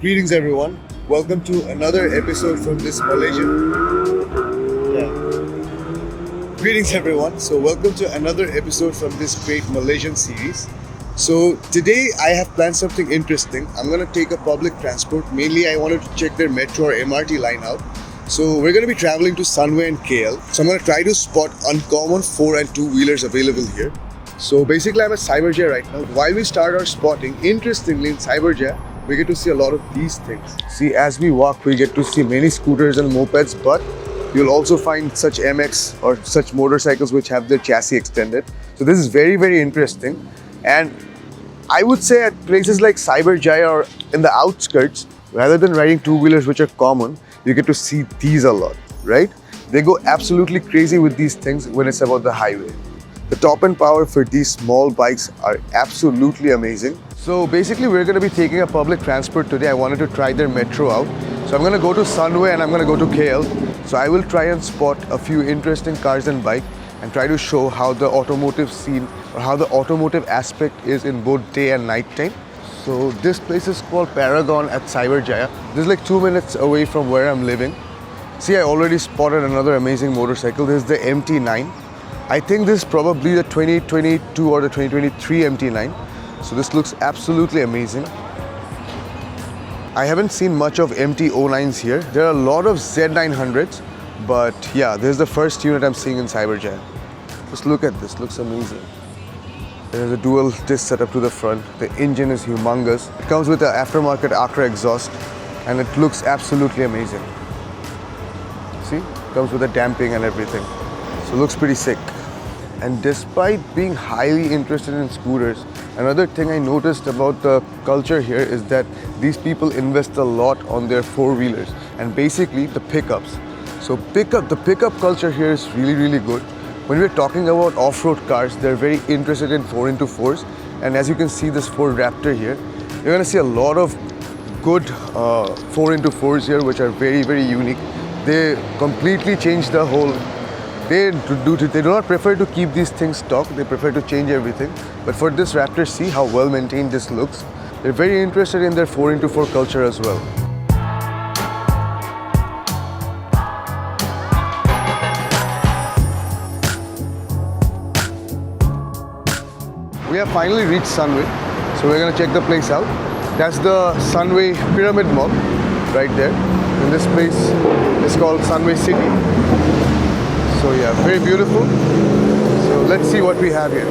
Greetings everyone. Welcome to another episode from this Malaysian. Greetings everyone. So welcome to another episode from this great Malaysian series. So today I have planned something interesting. I'm gonna take a public transport. Mainly I wanted to check their metro or MRT line out. So we're gonna be traveling to Sunway and KL. So I'm gonna try to spot uncommon 4 and 2 wheelers available here. So basically I'm at Cyberjaya right now. While we start our spotting, interestingly in Cyberjaya, we get to see a lot of these things. See, as we walk, we get to see many scooters and mopeds, but you'll also find such MX or such motorcycles which have their chassis extended. So this is very, very interesting. And I would say at places like Cyberjaya or in the outskirts, rather than riding two-wheelers which are common, you get to see these a lot, right? They go absolutely crazy with these things when it's about the highway. The top end power for these small bikes are absolutely amazing. So basically we're going to be taking a public transport today. I wanted to try their metro out. So I'm going to go to Sunway and I'm going to go to KL. So I will try and spot a few interesting cars and bikes and try to show how the automotive scene or how the automotive aspect is in both day and night time. So this place is called Paragon at Cyberjaya. This is like 2 minutes away from where I'm living. See, I already spotted another amazing motorcycle. This is the MT9. I think this is probably the 2022 or the 2023 MT9. So this looks absolutely amazing. I haven't seen much of MT09s here. There are a lot of Z900s, but yeah, this is the first unit I'm seeing in Cyberjaya. Just look at this, looks amazing. There's a dual disc setup to the front. The engine is humongous. It comes with an aftermarket Acra exhaust and it looks absolutely amazing. See, it comes with a damping and everything. So it looks pretty sick. And despite being highly interested in scooters, another thing I noticed about the culture here is that these people invest a lot on their four-wheelers and basically the pickups. So the pickup culture here is really, really good. When we're talking about off-road cars, they're very interested in 4x4s. And as you can see this Ford Raptor here, you're gonna see a lot of good 4x4s here, which are very, very unique. They completely change the whole. They do not prefer to keep these things stock, they prefer to change everything. But for this Raptor, see how well maintained this looks. They're very interested in their 4x4 culture as well. We have finally reached Sunway, so we're gonna check the place out. That's the Sunway Pyramid Mall right there. And this place is called Sunway City. So yeah, very beautiful. So let's see what we have here.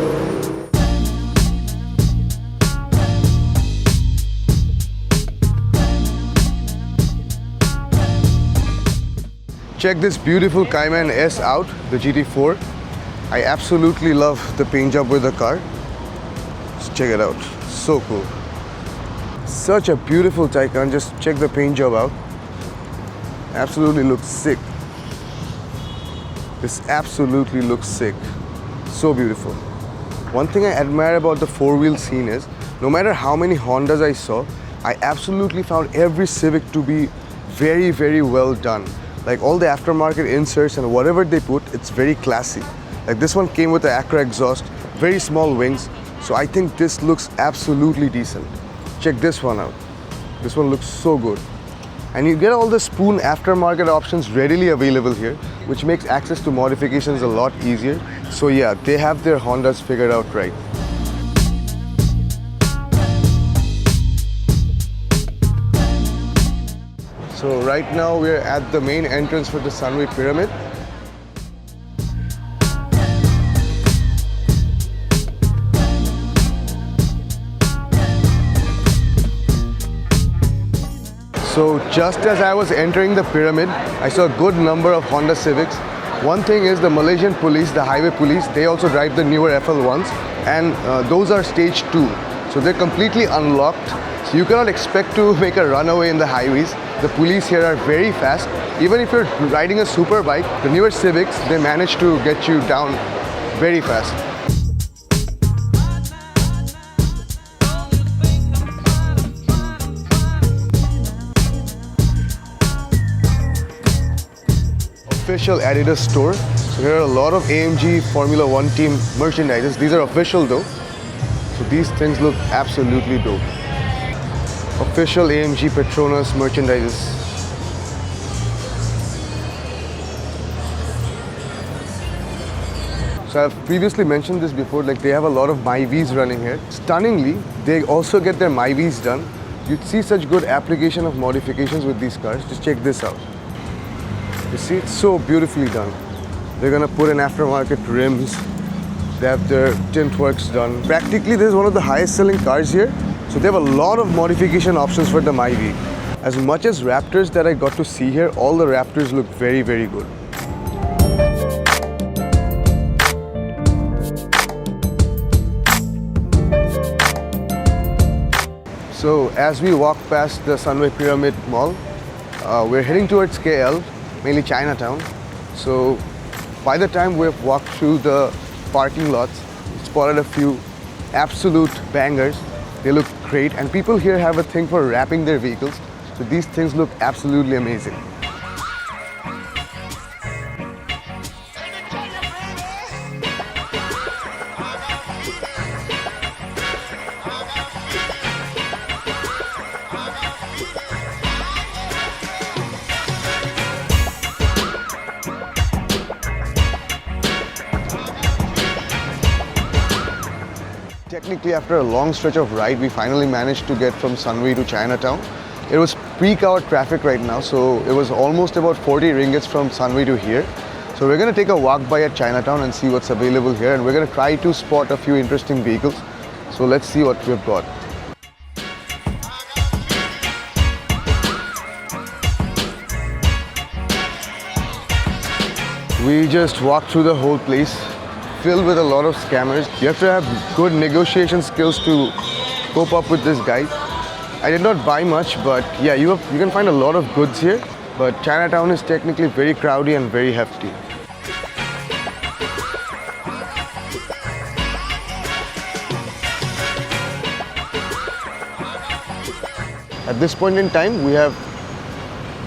Check this beautiful Cayman S out, the GT4. I absolutely love the paint job with the car. Just check it out, so cool. Such a beautiful Taycan, just check the paint job out. Absolutely looks sick. This absolutely looks sick. So beautiful. One thing I admire about the four-wheel scene is, no matter how many Hondas I saw, I absolutely found every Civic to be very, very well done. Like all the aftermarket inserts and whatever they put, it's very classy. Like this one came with the Acra exhaust, very small wings. So I think this looks absolutely decent. Check this one out. This one looks so good. And you get all the Spoon aftermarket options readily available here, which makes access to modifications a lot easier. So yeah, they have their Hondas figured out right. So right now we're at the main entrance for the Sunway Pyramid. So just as I was entering the pyramid, I saw a good number of Honda Civics. One thing is the Malaysian police, the highway police, they also drive the newer FL1s and those are stage 2. So they're completely unlocked. So you cannot expect to make a runaway in the highways. The police here are very fast. Even if you're riding a super bike, the newer Civics, they manage to get you down very fast. Official Adidas store. So here are a lot of AMG Formula 1 team merchandises. These are official though. So these things look absolutely dope. Official AMG Petronas merchandises. So I've previously mentioned this before, like they have a lot of MyVs running here. Stunningly, they also get their MyVs done. You'd see such good application of modifications with these cars. Just check this out. You see, it's so beautifully done. They're gonna put in aftermarket rims. They have their tint works done. Practically, this is one of the highest selling cars here. So they have a lot of modification options for the MyV. As much as Raptors that I got to see here, all the Raptors look very, very good. So as we walk past the Sunway Pyramid Mall, we're heading towards KL, mainly Chinatown. So by the time we've walked through the parking lots, we spotted a few absolute bangers. They look great, and people here have a thing for wrapping their vehicles. So these things look absolutely amazing. Technically, after a long stretch of ride, we finally managed to get from Sunway to Chinatown. It was peak hour traffic right now, so it was almost about 40 ringgits from Sunway to here. So we're going to take a walk by at Chinatown and see what's available here, and we're going to try to spot a few interesting vehicles. So let's see what we've got. We just walked through the whole place, filled with a lot of scammers. You have to have good negotiation skills to cope up with this guy. I did not buy much, but yeah, you can find a lot of goods here. But Chinatown is technically very crowded and very hefty. At this point in time, we have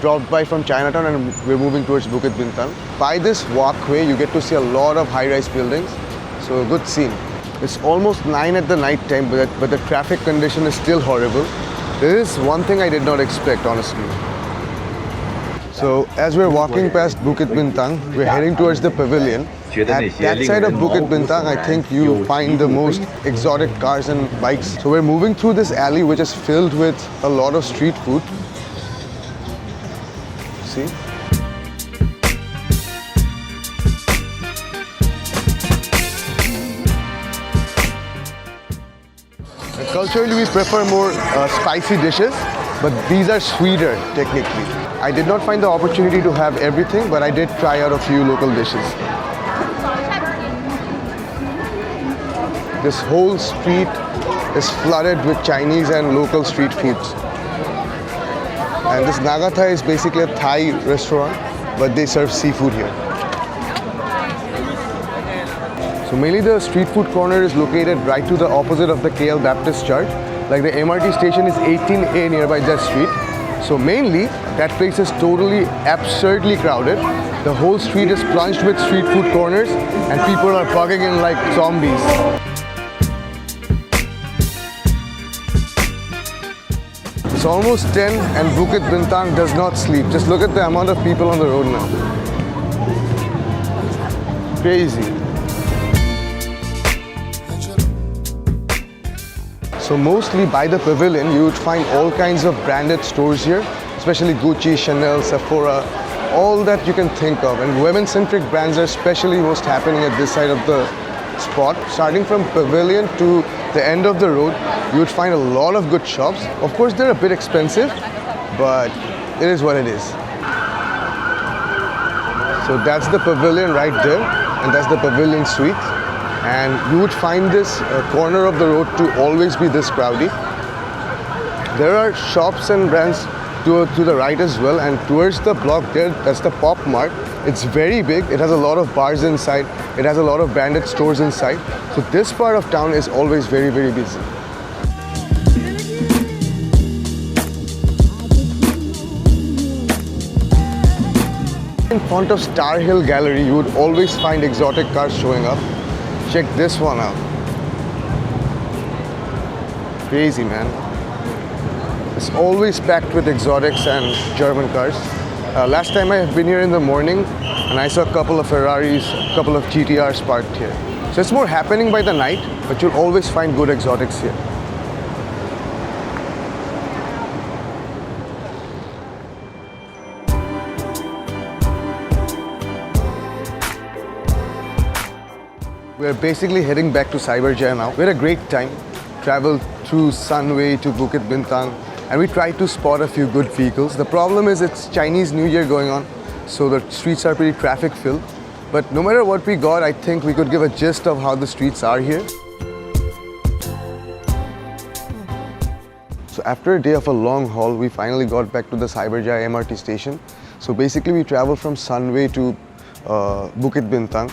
dropped by from Chinatown and we're moving towards Bukit Bintang. By this walkway, you get to see a lot of high-rise buildings. So a good scene. It's almost 9 at the night time, but the traffic condition is still horrible. There is one thing I did not expect, honestly. So as we're walking past Bukit Bintang, we're heading towards the pavilion. At that side of Bukit Bintang, I think you'll find the most exotic cars and bikes. So we're moving through this alley which is filled with a lot of street food. See? Culturally, we prefer more spicy dishes, but these are sweeter technically. I did not find the opportunity to have everything, but I did try out a few local dishes. This whole street is flooded with Chinese and local street foods. And this Nagatha is basically a Thai restaurant, but they serve seafood here. So mainly the street food corner is located right to the opposite of the KL Baptist Church. Like the MRT station is 18A nearby that street. So mainly that place is totally absurdly crowded. The whole street is plunged with street food corners and people are bugging in like zombies. It's almost 10 and Bukit Bintang does not sleep. Just look at the amount of people on the road now. Crazy. So mostly by the pavilion, you would find all kinds of branded stores here, especially Gucci, Chanel, Sephora, all that you can think of. And women-centric brands are especially most happening at this side of the spot. Starting from pavilion to the end of the road, you would find a lot of good shops. Of course, they're a bit expensive, but it is what it is. So that's the pavilion right there, and that's the pavilion suite. And you would find this corner of the road to always be this crowded. There are shops and brands to the right as well, and towards the block there, that's the Pop Mart. It's very big. It has a lot of bars inside. It has a lot of branded stores inside. So this part of town is always very, very busy. In front of Star Hill Gallery, you would always find exotic cars showing up. Check this one out. Crazy, man. The It's always packed with exotics and German cars. Last time I've been here in the morning and I saw a couple of Ferraris, a couple of GTRs parked here. So it's more happening by the night, but you'll always find good exotics here. We're basically heading back to Cyberjaya now. We had a great time. Traveled through Sunway to Bukit Bintang and we tried to spot a few good vehicles. The problem is it's Chinese New Year going on, so the streets are pretty traffic filled. But no matter what we got, I think we could give a gist of how the streets are here. So after a day of a long haul, we finally got back to the Cyberjaya MRT station. So basically we traveled from Sunway to Bukit Bintang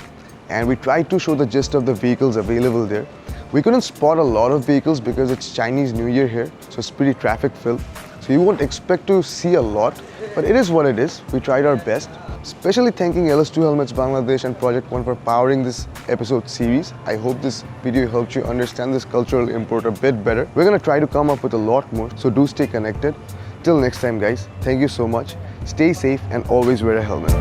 and we tried to show the gist of the vehicles available there. We couldn't spot a lot of vehicles because it's Chinese New Year here, so it's pretty traffic filled. So you won't expect to see a lot, but it is what it is. We tried our best. Especially thanking LS2 Helmets Bangladesh and Project One for powering this episode series. I hope this video helped you understand this cultural import a bit better. We're gonna try to come up with a lot more, so do stay connected. Till next time guys, thank you so much. Stay safe and always wear a helmet.